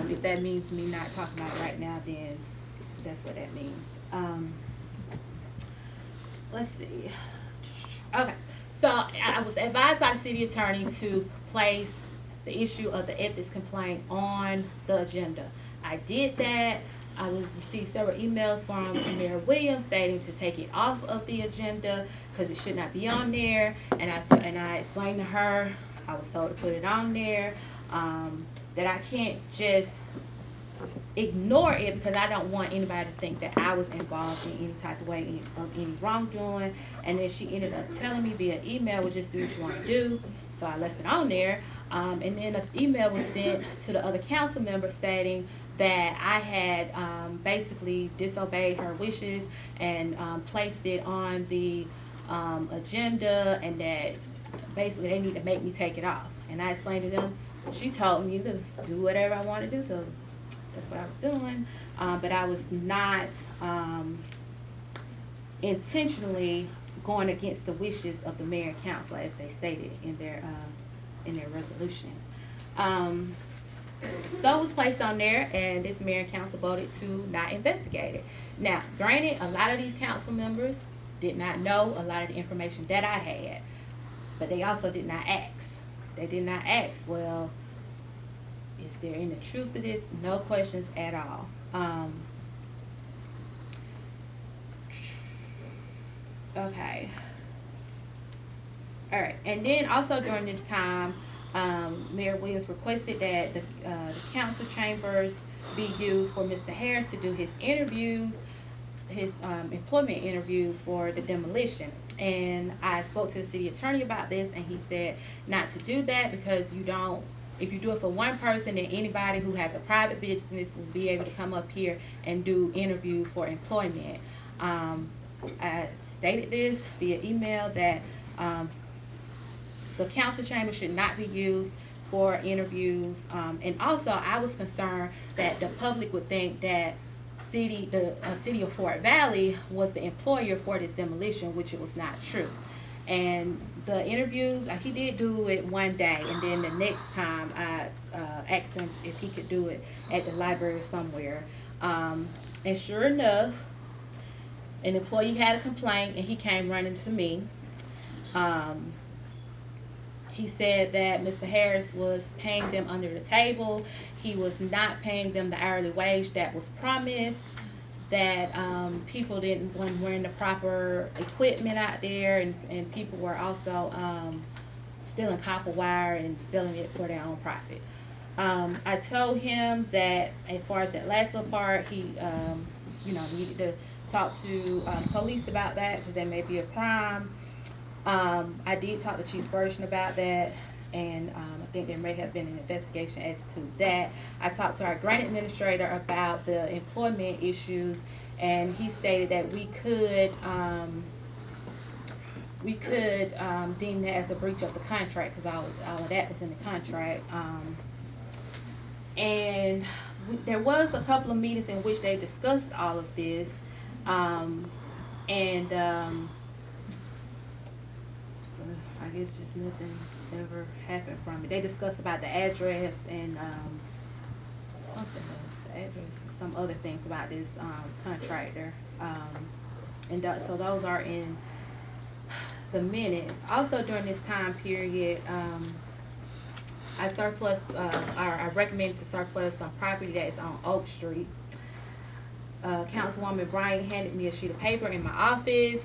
If that means me not talking about it right now, then that's what that means. Let's see. Okay, so I was advised by the city attorney to place the issue of the ethics complaint on the agenda. I did that. I received several emails from Mayor Williams stating to take it off of the agenda because it should not be on there. And I explained to her, I was told to put it on there, that I can't just ignore it because I don't want anybody to think that I was involved in any type of way of any wrongdoing. And then she ended up telling me via email, well, just do what you want to do. So I left it on there. And then an email was sent to the other council member stating that I had basically disobeyed her wishes and placed it on the agenda, and that basically they need to make me take it off. And I explained to them, she told me to do whatever I want to do, so that's what I was doing. But I was not intentionally going against the wishes of the mayor and council, as they stated in their resolution. So it was placed on there, and this mayor and council voted to not investigate it. Now, granted, a lot of these council members did not know a lot of the information that I had, but they also did not ask. They did not ask, well, is there any truth to this? No questions at all. Okay. All right. And then also during this time, Mayor Williams requested that the council chambers be used for Mr. Harris to do his interviews, his employment interviews for the demolition. And I spoke to the city attorney about this, and he said not to do that because you don't, if you do it for one person, then anybody who has a private business will be able to come up here and do interviews for employment. I stated this via email that the council chamber should not be used for interviews. And also I was concerned that the public would think that the city of Fort Valley was the employer for this demolition, which it was not true. And the interviews, he did do it one day, and then the next time I asked him if he could do it at the library or somewhere. And sure enough, an employee had a complaint, and he came running to me. He said that Mr. Harris was paying them under the table. He was not paying them the hourly wage that was promised, that people weren't wearing the proper equipment out there, and people were also stealing copper wire and selling it for their own profit. I told him that as far as that last little part, he needed to talk to police about that because there may be a crime. I did talk to Chief Spurgeon about that, and I think there may have been an investigation as to that. I talked to our grant administrator about the employment issues, and he stated that we could deem that as a breach of the contract because all of that was in the contract. And there was a couple of meetings in which they discussed all of this, I guess just nothing ever happened from it. They discussed about the address and something else, the address, some other things about this contractor. So those are in the minutes. Also during this time period, I recommended to surplus some property that is on Oak Street. Councilwoman Bryant handed me a sheet of paper in my office